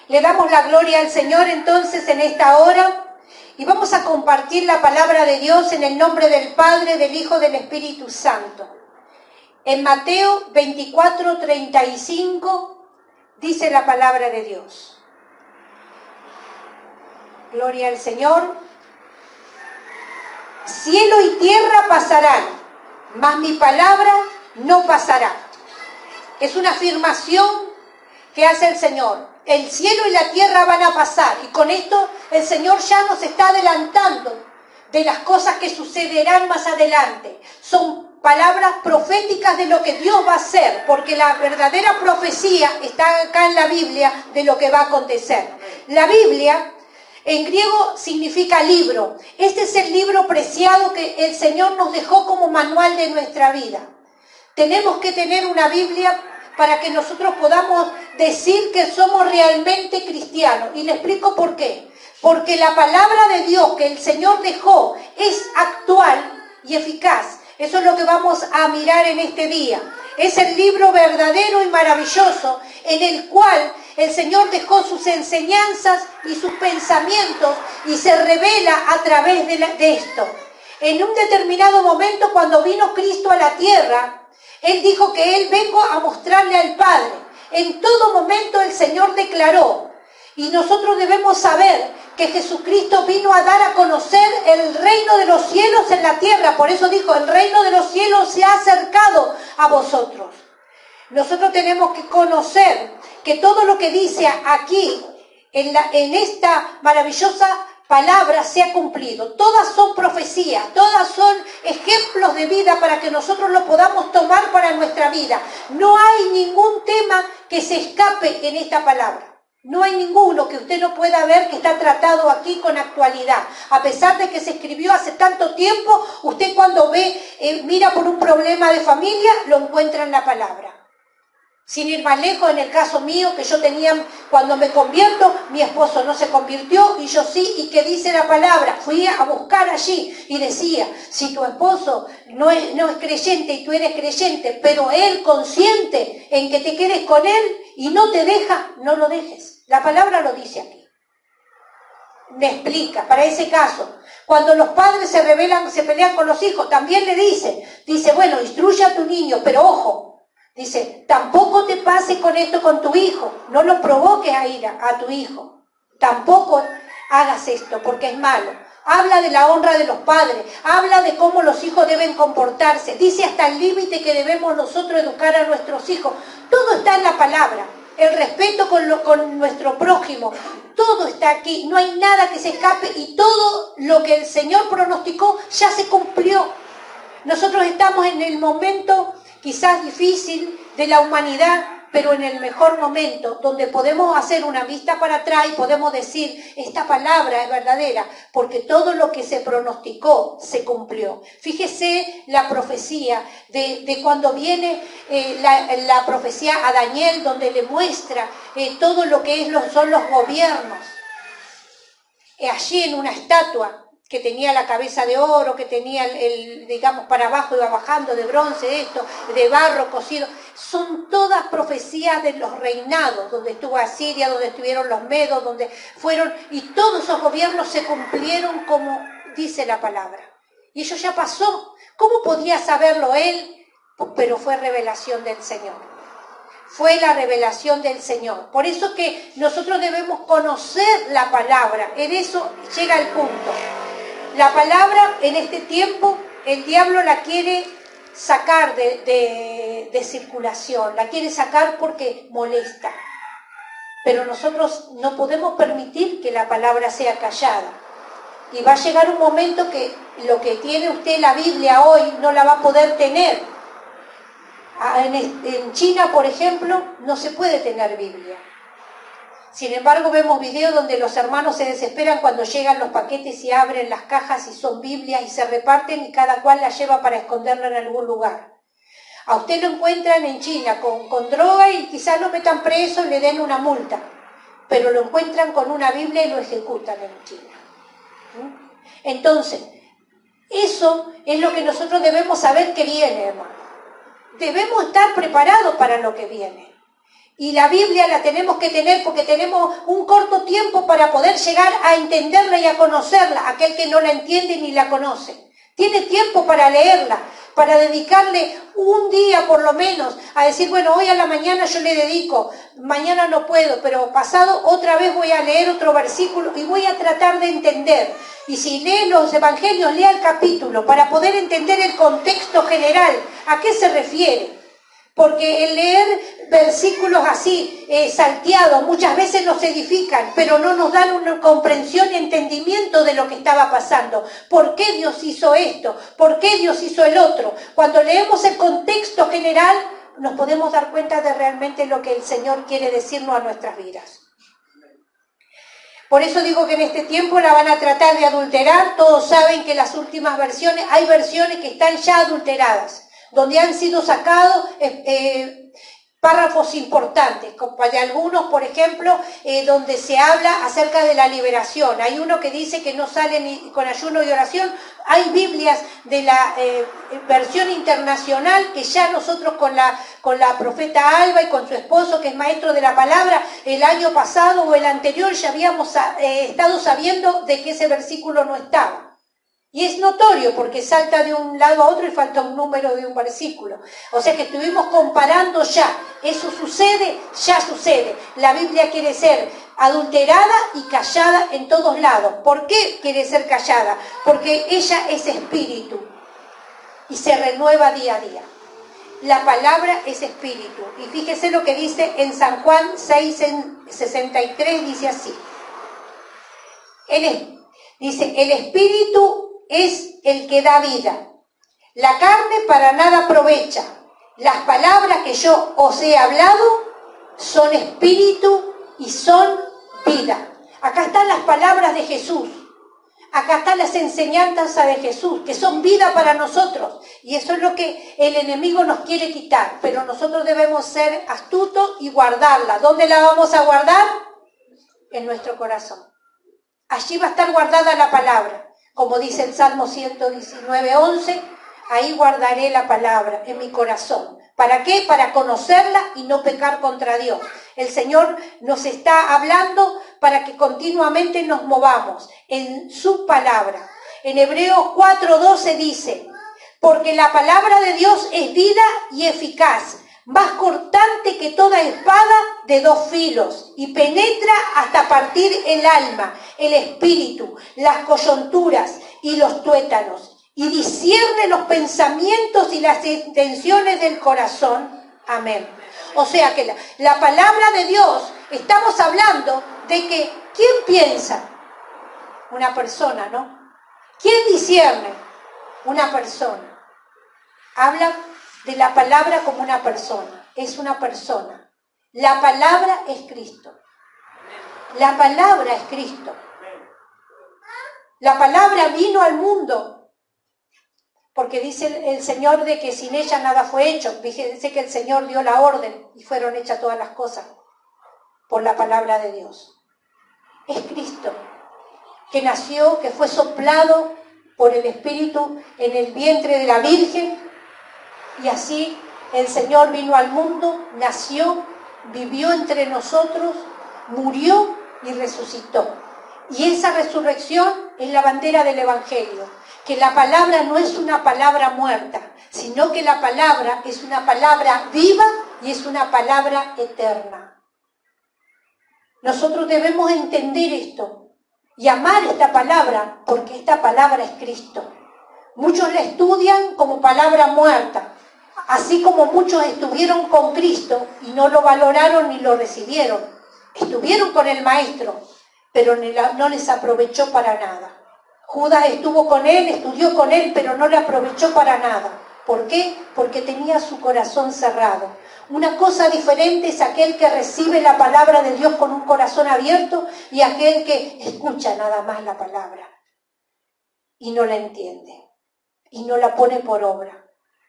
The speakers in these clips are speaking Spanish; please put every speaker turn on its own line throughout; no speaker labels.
Le damos la gloria al Señor entonces en esta hora y vamos a compartir la palabra de Dios en el nombre del Padre, del Hijo, del Espíritu Santo. En Mateo 24:35 dice la palabra de Dios. Gloria al Señor. Cielo y tierra pasarán, mas mi palabra no pasará. Es una afirmación que hace el Señor. El cielo y la tierra van a pasar. Y con esto el Señor ya nos está adelantando de las cosas que sucederán más adelante. Son palabras proféticas de lo que Dios va a hacer, porque la verdadera profecía está acá en la Biblia de lo que va a acontecer. La Biblia en griego significa libro. Este es el libro preciado que el Señor nos dejó como manual de nuestra vida. Tenemos que tener una Biblia para que nosotros podamos decir que somos realmente cristianos. Y le explico por qué. Porque la palabra de Dios que el Señor dejó es actual y eficaz. Eso es lo que vamos a mirar en este día. Es el libro verdadero y maravilloso en el cual el Señor dejó sus enseñanzas y sus pensamientos y se revela a través de esto. En un determinado momento, cuando vino Cristo a la tierra, Él dijo que Él vengo a mostrarle al Padre. En todo momento el Señor declaró, y nosotros debemos saber que Jesucristo vino a dar a conocer el reino de los cielos en la tierra. Por eso dijo, el reino de los cielos se ha acercado a vosotros. Nosotros tenemos que conocer que todo lo que dice aquí, en esta maravillosa palabra, se ha cumplido. Todas son profecías, todas son ejemplos de vida para que nosotros lo podamos tomar para nuestra vida. No hay ningún tema que se escape en esta palabra. No hay ninguno que usted no pueda ver que está tratado aquí con actualidad. A pesar de que se escribió hace tanto tiempo, usted cuando mira por un problema de familia, lo encuentra en la palabra. Sin ir más lejos, en el caso mío, que yo tenía, cuando me convierto, mi esposo no se convirtió y yo sí, y ¿qué dice la palabra? Fui a buscar allí y decía, si tu esposo no es creyente y tú eres creyente, pero él consciente en que te quedes con él y no te deja, no lo dejes. La palabra lo dice aquí. Me explica, para ese caso, cuando los padres se pelean con los hijos, también le dice, bueno, instruye a tu niño, pero ojo, dice, tampoco te pase con esto con tu hijo, no lo provoques a ir a tu hijo, tampoco hagas esto porque es malo. Habla de la honra de los padres, habla de cómo los hijos deben comportarse, dice hasta el límite que debemos nosotros educar a nuestros hijos. Todo está en la palabra, el respeto con nuestro prójimo, todo está aquí, no hay nada que se escape y todo lo que el Señor pronosticó ya se cumplió. Nosotros estamos en el momento quizás difícil de la humanidad, pero en el mejor momento, donde podemos hacer una vista para atrás y podemos decir, esta palabra es verdadera, porque todo lo que se pronosticó se cumplió. Fíjese la profecía de cuando viene la profecía a Daniel, donde le muestra todo lo que son los gobiernos. Allí en una estatua, que tenía la cabeza de oro, que tenía digamos, para abajo iba bajando, de bronce, de barro cocido. Son todas profecías de los reinados, donde estuvo Asiria, donde estuvieron los medos, donde fueron, y todos esos gobiernos se cumplieron como dice la palabra. Y eso ya pasó. ¿Cómo podía saberlo él? Pero fue revelación del Señor. Fue la revelación del Señor. Por eso que nosotros debemos conocer la palabra. En eso llega el punto. La palabra en este tiempo, el diablo la quiere sacar de circulación, la quiere sacar porque molesta. Pero nosotros no podemos permitir que la palabra sea callada. Y va a llegar un momento que lo que tiene usted la Biblia hoy no la va a poder tener. En China, por ejemplo, no se puede tener Biblia. Sin embargo, vemos videos donde los hermanos se desesperan cuando llegan los paquetes y abren las cajas y son Biblias y se reparten y cada cual la lleva para esconderla en algún lugar. A usted lo encuentran en China con droga y quizás lo metan preso y le den una multa, pero lo encuentran con una Biblia y lo ejecutan en China. Entonces, eso es lo que nosotros debemos saber que viene, hermano. Debemos estar preparados para lo que viene. Y la Biblia la tenemos que tener porque tenemos un corto tiempo para poder llegar a entenderla y a conocerla, aquel que no la entiende ni la conoce. Tiene tiempo para leerla, para dedicarle un día por lo menos a decir, bueno, hoy a la mañana yo le dedico, mañana no puedo, pero pasado otra vez voy a leer otro versículo y voy a tratar de entender. Y si lee los evangelios, lea el capítulo para poder entender el contexto general, a qué se refiere. Porque el leer versículos así, salteados, muchas veces nos edifican, pero no nos dan una comprensión y entendimiento de lo que estaba pasando. ¿Por qué Dios hizo esto? ¿Por qué Dios hizo el otro? Cuando leemos el contexto general, nos podemos dar cuenta de realmente lo que el Señor quiere decirnos a nuestras vidas. Por eso digo que en este tiempo la van a tratar de adulterar. Todos saben que las últimas versiones, hay versiones que están ya adulteradas, donde han sido sacados párrafos importantes, como de algunos, por ejemplo, donde se habla acerca de la liberación. Hay uno que dice que no sale ni con ayuno y oración. Hay Biblias de la versión internacional que ya nosotros con la profeta Alba y con su esposo, que es maestro de la palabra, el año pasado o el anterior ya habíamos estado sabiendo de que ese versículo no estaba. Y es notorio porque salta de un lado a otro y falta un número de un versículo. O sea que estuvimos comparando ya. Eso sucede, ya sucede. La Biblia quiere ser adulterada y callada en todos lados. ¿Por qué quiere ser callada? Porque ella es espíritu y se renueva día a día. La palabra es espíritu. Y fíjese lo que dice en San Juan 6:63, dice así. Dice, el espíritu es el que da vida. La carne para nada aprovecha. Las palabras que yo os he hablado son espíritu y son vida. Acá están las palabras de Jesús. Acá están las enseñanzas de Jesús, que son vida para nosotros. Y eso es lo que el enemigo nos quiere quitar. Pero nosotros debemos ser astutos y guardarla. ¿Dónde la vamos a guardar? En nuestro corazón. Allí va a estar guardada la palabra. Como dice el Salmo 119:11, ahí guardaré la palabra en mi corazón. ¿Para qué? Para conocerla y no pecar contra Dios. El Señor nos está hablando para que continuamente nos movamos en su palabra. En Hebreos 4:12 dice, porque la palabra de Dios es vida y eficaz, más cortante que toda espada de dos filos, y penetra hasta partir el alma, el espíritu, las coyunturas y los tuétanos, y discierne los pensamientos y las intenciones del corazón. Amén. O sea que la palabra de Dios, estamos hablando de que, ¿quién piensa? Una persona, ¿no? ¿Quién discierne? Una persona. Habla de la palabra como una persona. Es una persona. La palabra es Cristo. La palabra es Cristo. La palabra vino al mundo. Porque dice el Señor de que sin ella nada fue hecho. Dice que el Señor dio la orden y fueron hechas todas las cosas por la palabra de Dios. Es Cristo, que nació, que fue soplado por el Espíritu en el vientre de la Virgen. Y así el Señor vino al mundo, nació, vivió entre nosotros, murió y resucitó. Y esa resurrección es la bandera del Evangelio, que la palabra no es una palabra muerta, sino que la palabra es una palabra viva y es una palabra eterna. Nosotros debemos entender esto y amar esta palabra, porque esta palabra es Cristo. Muchos la estudian como palabra muerta, así como muchos estuvieron con Cristo y no lo valoraron ni lo recibieron. Estuvieron con el Maestro, pero no les aprovechó para nada. Judas estuvo con él, estudió con él, pero no le aprovechó para nada. ¿Por qué? Porque tenía su corazón cerrado. Una cosa diferente es aquel que recibe la palabra de Dios con un corazón abierto y aquel que escucha nada más la palabra y no la entiende y no la pone por obra.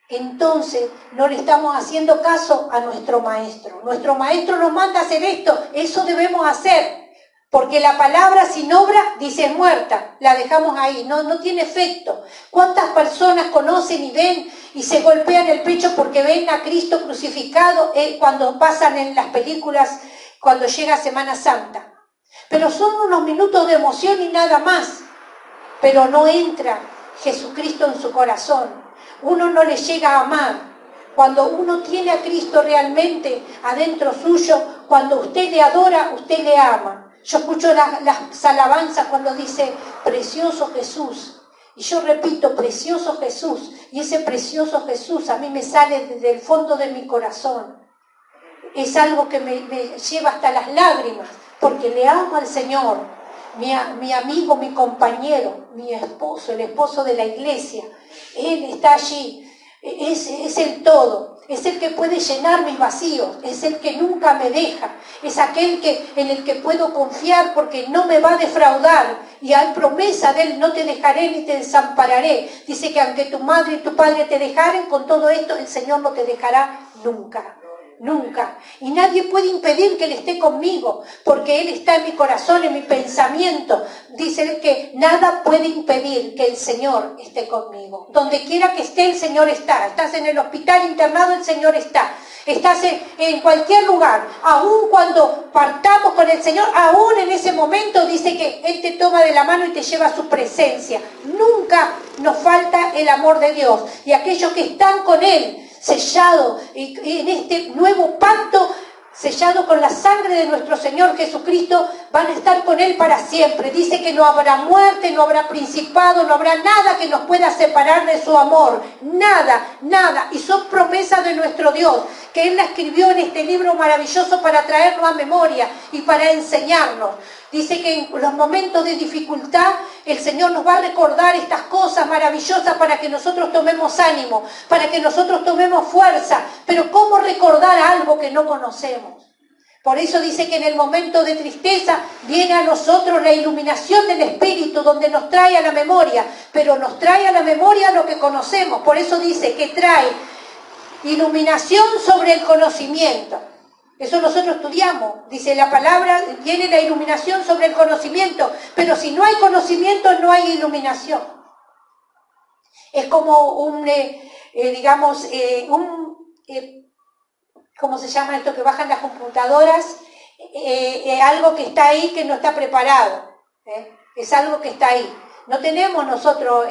Entonces no le estamos haciendo caso a nuestro Maestro. Nuestro Maestro nos manda a hacer esto, eso debemos hacer. Porque la palabra sin obra, dice, es muerta. La dejamos ahí, no tiene efecto. ¿Cuántas personas conocen y ven y se golpean el pecho porque ven a Cristo crucificado cuando pasan en las películas, cuando llega Semana Santa? Pero son unos minutos de emoción y nada más. Pero no entra Jesucristo en su corazón. Uno no le llega a amar. Cuando uno tiene a Cristo realmente adentro suyo, cuando usted le adora, usted le ama. Yo escucho las alabanzas cuando dice, precioso Jesús. Y yo repito, precioso Jesús. Y ese precioso Jesús a mí me sale desde el fondo de mi corazón. Es algo que me lleva hasta las lágrimas, porque le amo al Señor. Mi amigo, mi compañero, mi esposo, el esposo de la iglesia. Él está allí. Es el todo, es el que puede llenar mis vacíos, es el que nunca me deja, es aquel en el que puedo confiar porque no me va a defraudar y hay promesa de él, no te dejaré ni te desampararé. Dice que aunque tu madre y tu padre te dejaren, con todo esto el Señor no te dejará nunca. Nunca. Y nadie puede impedir que Él esté conmigo, porque Él está en mi corazón, en mi pensamiento. Dice Él que nada puede impedir que el Señor esté conmigo. Donde quiera que esté, el Señor está. Estás en el hospital internado, el Señor está. Estás en cualquier lugar. Aún cuando partamos con el Señor, aún en ese momento dice que Él te toma de la mano y te lleva a su presencia. Nunca nos falta el amor de Dios. Y aquellos que están con Él, sellado en este nuevo pacto, sellado con la sangre de nuestro Señor Jesucristo, van a estar con Él para siempre. Dice que no habrá muerte, no habrá principado, no habrá nada que nos pueda separar de su amor. Nada, nada. Y son promesas de nuestro Dios, que Él la escribió en este libro maravilloso para traernos a memoria y para enseñarnos. Dice que en los momentos de dificultad el Señor nos va a recordar estas cosas maravillosas para que nosotros tomemos ánimo, para que nosotros tomemos fuerza. Pero ¿cómo recordar algo que no conocemos? Por eso dice que en el momento de tristeza viene a nosotros la iluminación del Espíritu, donde nos trae a la memoria, pero nos trae a la memoria lo que conocemos. Por eso dice que trae iluminación sobre el conocimiento. Eso nosotros estudiamos. Dice la palabra, viene la iluminación sobre el conocimiento. Pero si no hay conocimiento, no hay iluminación. Es como ¿cómo se llama esto que bajan las computadoras? Algo que está ahí que no está preparado. Es algo que está ahí. No tenemos nosotros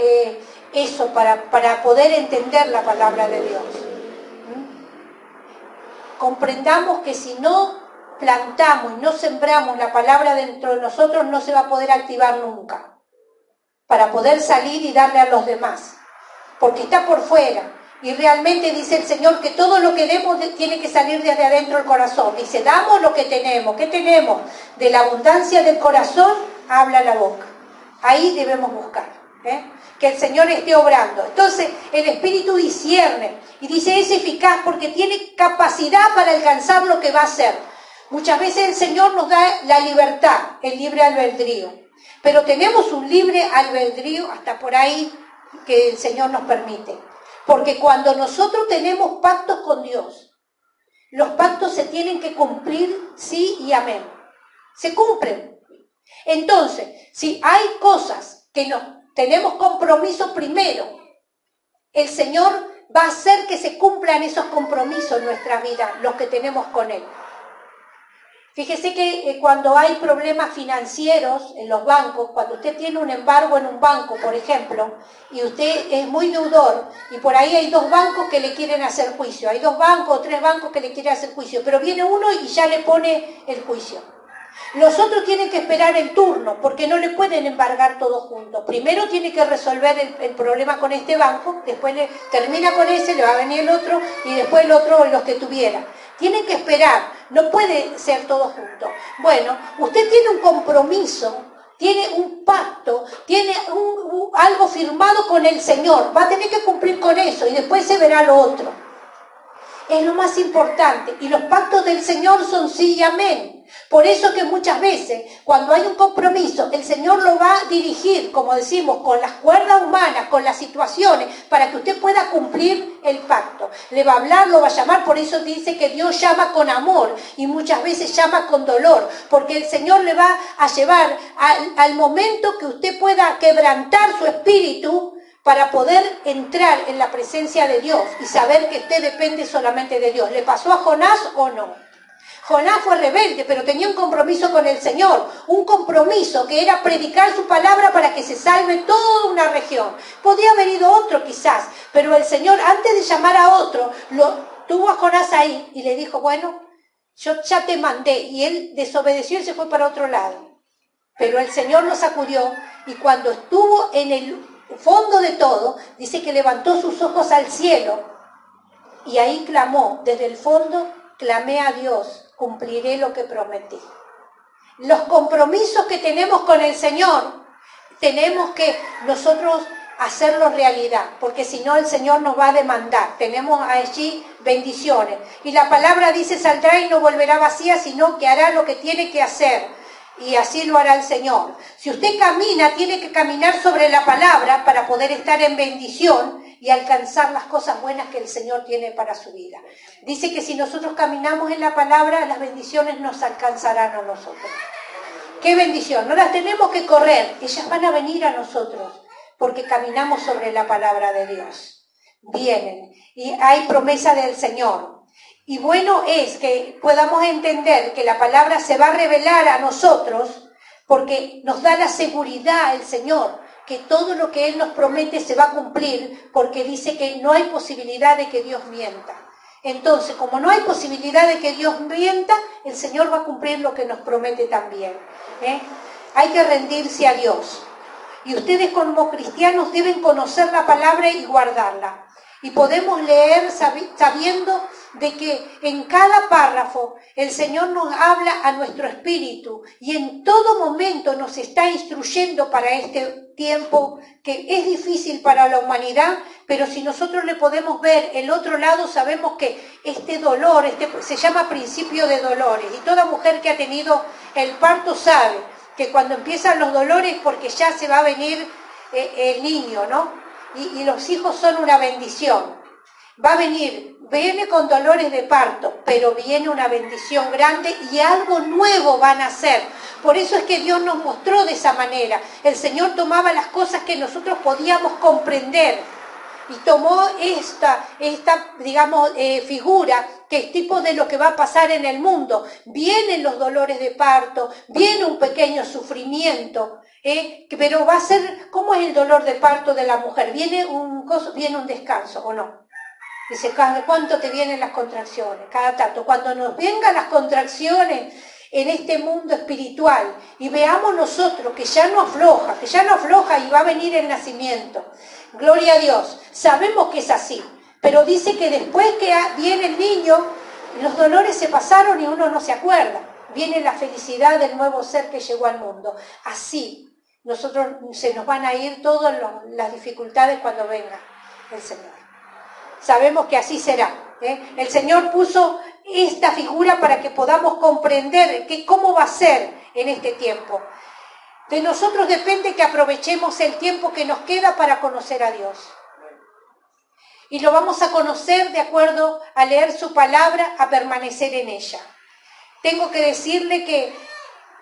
eso para poder entender la palabra de Dios. Comprendamos que si no plantamos y no sembramos la palabra dentro de nosotros, no se va a poder activar nunca, para poder salir y darle a los demás, porque está por fuera. Y realmente dice el Señor que todo lo que demos tiene que salir desde adentro del corazón. Dice, damos lo que tenemos. ¿Qué tenemos? De la abundancia del corazón habla la boca. Ahí debemos buscar, que el Señor esté obrando. Entonces el Espíritu discierne y dice, es eficaz porque tiene capacidad para alcanzar lo que va a hacer. Muchas veces el Señor nos da la libertad, el libre albedrío, pero tenemos un libre albedrío hasta por ahí que el Señor nos permite, porque cuando nosotros tenemos pactos con Dios, los pactos se tienen que cumplir sí y amén, se cumplen. Entonces, si hay cosas que tenemos compromiso primero, el Señor va a hacer que se cumplan esos compromisos en nuestra vida, los que tenemos con Él. Fíjese que cuando hay problemas financieros en los bancos, cuando usted tiene un embargo en un banco, por ejemplo, y usted es muy deudor, y por ahí hay 2 bancos que le quieren hacer juicio, hay 2 bancos o 3 bancos que le quieren hacer juicio, pero viene uno y ya le pone el juicio. Los otros tienen que esperar el turno, porque no le pueden embargar todos juntos. Primero tiene que resolver el problema con este banco, después termina con ese, le va a venir el otro, y después el otro, los que tuviera. Tienen que esperar, no puede ser todos juntos. Bueno, usted tiene un compromiso, tiene un pacto, tiene algo firmado con el Señor, va a tener que cumplir con eso, y después se verá lo otro. Es lo más importante, y los pactos del Señor son sí y amén. Por eso que muchas veces, cuando hay un compromiso, el Señor lo va a dirigir, como decimos, con las cuerdas humanas, con las situaciones, para que usted pueda cumplir el pacto. Le va a hablar, lo va a llamar, por eso dice que Dios llama con amor y muchas veces llama con dolor, porque el Señor le va a llevar al momento que usted pueda quebrantar su espíritu para poder entrar en la presencia de Dios y saber que usted depende solamente de Dios. ¿Le pasó a Jonás o no? Jonás fue rebelde, pero tenía un compromiso con el Señor, un compromiso que era predicar su palabra para que se salve toda una región. Podía haber ido otro quizás, pero el Señor, antes de llamar a otro, tuvo a Jonás ahí y le dijo, bueno, yo ya te mandé, y él desobedeció y se fue para otro lado. Pero el Señor lo sacudió, y cuando estuvo en el fondo de todo, dice que levantó sus ojos al cielo, y ahí clamó, desde el fondo, clamé a Dios, cumpliré lo que prometí. Los compromisos que tenemos con el Señor, tenemos que nosotros hacerlos realidad, porque si no el Señor nos va a demandar. Tenemos allí bendiciones. Y la palabra dice, saldrá y no volverá vacía, sino que hará lo que tiene que hacer. Y así lo hará el Señor. Si usted camina, tiene que caminar sobre la palabra para poder estar en bendición y alcanzar las cosas buenas que el Señor tiene para su vida. Dice que si nosotros caminamos en la palabra, las bendiciones nos alcanzarán a nosotros. ¡Qué bendición! No las tenemos que correr, ellas van a venir a nosotros, porque caminamos sobre la palabra de Dios. Vienen, y hay promesa del Señor. Y bueno es que podamos entender que la palabra se va a revelar a nosotros, porque nos da la seguridad el Señor, que todo lo que Él nos promete se va a cumplir, porque dice que no hay posibilidad de que Dios mienta. Entonces, como no hay posibilidad de que Dios mienta, el Señor va a cumplir lo que nos promete también. Hay que rendirse a Dios. Y ustedes como cristianos deben conocer la palabra y guardarla. Y podemos leer sabiendo de que en cada párrafo el Señor nos habla a nuestro espíritu y en todo momento nos está instruyendo para este tiempo que es difícil para la humanidad, pero si nosotros le podemos ver el otro lado, sabemos que este dolor, se llama principio de dolores, y toda mujer que ha tenido el parto sabe que cuando empiezan los dolores porque ya se va a venir el niño, ¿no? Y los hijos son una bendición. Viene con dolores de parto, pero viene una bendición grande y algo nuevo va a nacer. Por eso es que Dios nos mostró de esa manera. El Señor tomaba las cosas que nosotros podíamos comprender y tomó esta figura que es tipo de lo que va a pasar en el mundo. Vienen los dolores de parto, viene un pequeño sufrimiento, pero va a ser, ¿cómo es el dolor de parto de la mujer? Viene un descanso, ¿o no? Dice, ¿cuánto te vienen las contracciones? Cada tanto. Cuando nos vengan las contracciones en este mundo espiritual y veamos nosotros que ya no afloja y va a venir el nacimiento. Gloria a Dios. Sabemos que es así, pero dice que después que viene el niño, los dolores se pasaron y uno no se acuerda. Viene la felicidad del nuevo ser que llegó al mundo. Así, se nos van a ir todas las dificultades cuando venga el Señor. Sabemos que así será. El Señor puso esta figura para que podamos comprender cómo va a ser en este tiempo. De nosotros depende que aprovechemos el tiempo que nos queda para conocer a Dios. Y lo vamos a conocer de acuerdo a leer su palabra, a permanecer en ella. Tengo que decirle que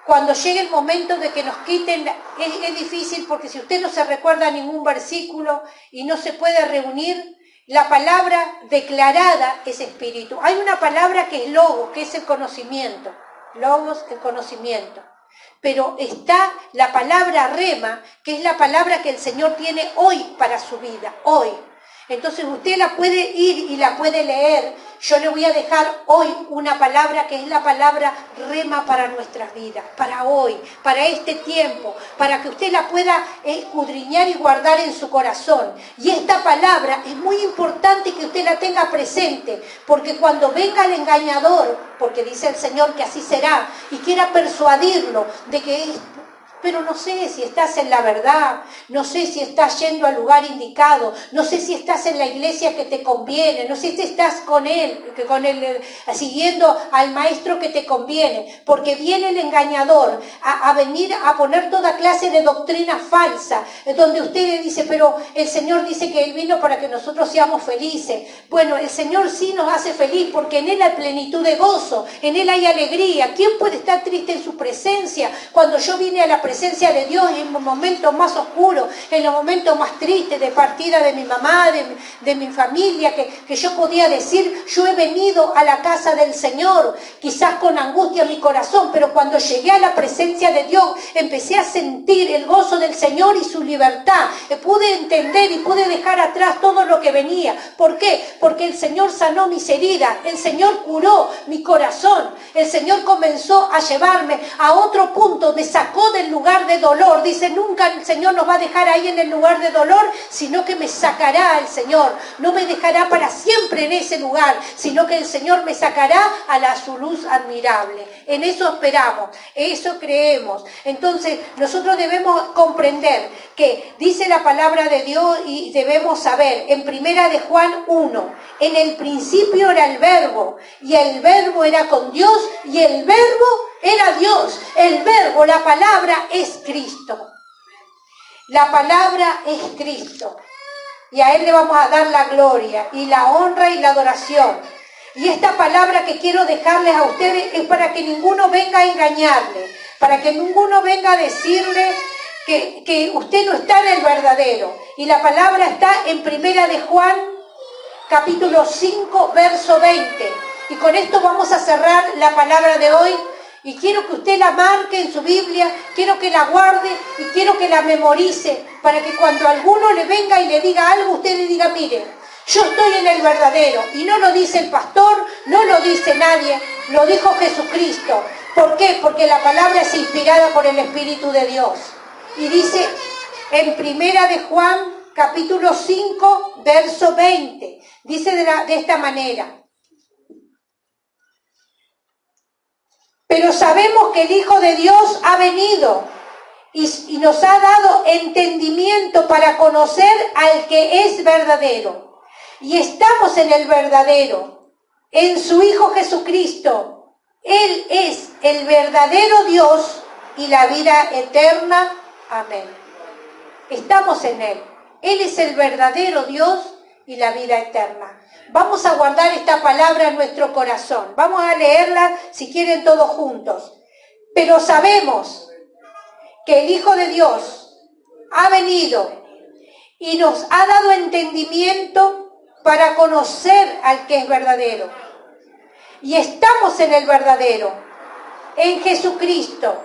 cuando llegue el momento de que nos quiten, es difícil porque si usted no se recuerda ningún versículo y no se puede reunir, la palabra declarada es espíritu. Hay una palabra que es logos, que es el conocimiento. Logos, el conocimiento. Pero está la palabra rema, que es la palabra que el Señor tiene hoy para su vida, hoy. Entonces usted la puede ir y la puede leer. Yo le voy a dejar hoy una palabra que es la palabra rema para nuestras vidas, para hoy, para este tiempo, para que usted la pueda escudriñar y guardar en su corazón. Y esta palabra es muy importante que usted la tenga presente, porque cuando venga el engañador, porque dice el Señor que así será, y quiera persuadirlo de que pero no sé si estás en la verdad, no sé si estás yendo al lugar indicado, no sé si estás en la iglesia que te conviene, no sé si estás con él, siguiendo al maestro que te conviene, porque viene el engañador a venir a poner toda clase de doctrina falsa, donde usted le dice, pero el Señor dice que Él vino para que nosotros seamos felices. Bueno, el Señor sí nos hace feliz, porque en Él hay plenitud de gozo, en Él hay alegría. ¿Quién puede estar triste en su presencia? Cuando yo vine a la presencia de Dios en los momentos más oscuros, en los momentos más tristes de partida de mi mamá, de mi familia, que yo podía decir, yo he venido a la casa del Señor, quizás con angustia en mi corazón, pero cuando llegué a la presencia de Dios, empecé a sentir el gozo del Señor y su libertad. Pude entender y pude dejar atrás todo lo que venía. ¿Por qué? Porque el Señor sanó mis heridas, el Señor curó mi corazón, el Señor comenzó a llevarme a otro punto, me sacó del lugar de dolor. Dice, nunca el Señor nos va a dejar ahí en el lugar de dolor, sino que me sacará el Señor. No me dejará para siempre en ese lugar, sino que el Señor me sacará a su luz admirable. En eso esperamos, eso creemos. Entonces, nosotros debemos comprender que dice la palabra de Dios y debemos saber, en primera de Juan 1, en el principio era el Verbo, y el Verbo era con Dios, y el Verbo era Dios. El Verbo, la palabra, es Cristo. La palabra es Cristo. Y a Él le vamos a dar la gloria, y la honra, y la adoración. Y esta palabra que quiero dejarles a ustedes es para que ninguno venga a engañarle, para que ninguno venga a decirle que usted no está en el verdadero. Y la palabra está en primera de Juan, capítulo 5, verso 20. Y con esto vamos a cerrar la palabra de hoy. Y quiero que usted la marque en su Biblia, quiero que la guarde y quiero que la memorice, para que cuando alguno le venga y le diga algo, usted le diga, mire, yo estoy en el verdadero. Y no lo dice el pastor, no lo dice nadie, lo dijo Jesucristo. ¿Por qué? Porque la palabra es inspirada por el Espíritu de Dios. Y dice en primera de Juan, capítulo 5, verso 20, dice de esta manera. Pero sabemos que el Hijo de Dios ha venido y nos ha dado entendimiento para conocer al que es verdadero. Y estamos en el verdadero, en su Hijo Jesucristo. Él es el verdadero Dios y la vida eterna. Amén. Estamos en Él. Él es el verdadero Dios y la vida eterna. Vamos a guardar esta palabra en nuestro corazón. Vamos a leerla, si quieren, todos juntos. Pero sabemos que el Hijo de Dios ha venido y nos ha dado entendimiento para conocer al que es verdadero. Y estamos en el verdadero, en Jesucristo.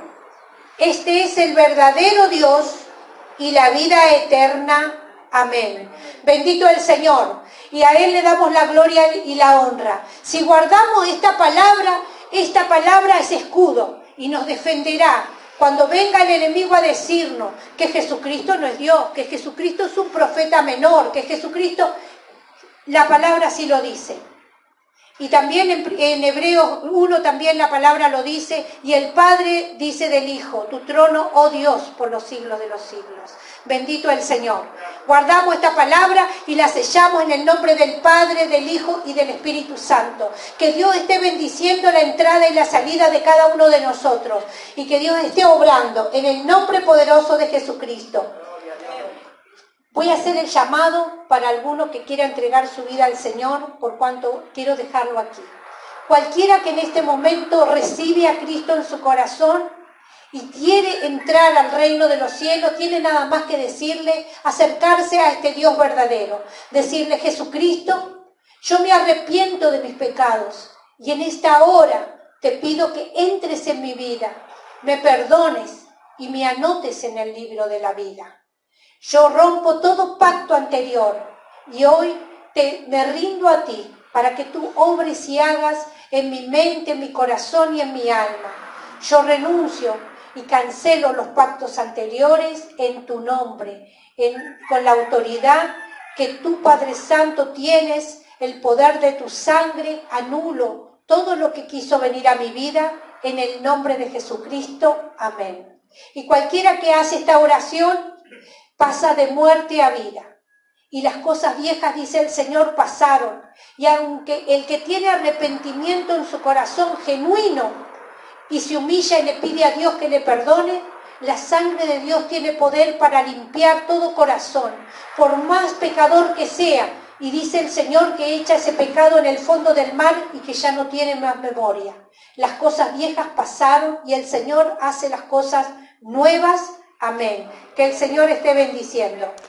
Este es el verdadero Dios y la vida eterna. Amén. Bendito el Señor. Y a Él le damos la gloria y la honra. Si guardamos esta palabra es escudo y nos defenderá cuando venga el enemigo a decirnos que Jesucristo no es Dios, que Jesucristo es un profeta menor, que Jesucristo, la palabra sí lo dice. Y también en Hebreos 1 también la palabra lo dice, y el Padre dice del Hijo, tu trono, oh Dios, por los siglos de los siglos. Bendito el Señor. Guardamos esta palabra y la sellamos en el nombre del Padre, del Hijo y del Espíritu Santo. Que Dios esté bendiciendo la entrada y la salida de cada uno de nosotros. Y que Dios esté obrando en el nombre poderoso de Jesucristo. Voy a hacer el llamado para alguno que quiera entregar su vida al Señor, por cuanto quiero dejarlo aquí. Cualquiera que en este momento recibe a Cristo en su corazón y quiere entrar al reino de los cielos, tiene nada más que decirle, acercarse a este Dios verdadero. Decirle, Jesucristo, yo me arrepiento de mis pecados y en esta hora te pido que entres en mi vida, me perdones y me anotes en el libro de la vida. Yo rompo todo pacto anterior y hoy me rindo a ti para que tú obres y hagas en mi mente, en mi corazón y en mi alma. Yo renuncio y cancelo los pactos anteriores en tu nombre, con la autoridad que tú, Padre Santo, tienes, el poder de tu sangre, anulo todo lo que quiso venir a mi vida en el nombre de Jesucristo. Amén. Y cualquiera que hace esta oración pasa de muerte a vida. Y las cosas viejas, dice el Señor, pasaron. Y aunque el que tiene arrepentimiento en su corazón genuino y se humilla y le pide a Dios que le perdone, la sangre de Dios tiene poder para limpiar todo corazón, por más pecador que sea. Y dice el Señor que echa ese pecado en el fondo del mar y que ya no tiene más memoria. Las cosas viejas pasaron y el Señor hace las cosas nuevas. Amén. Que el Señor esté bendiciendo.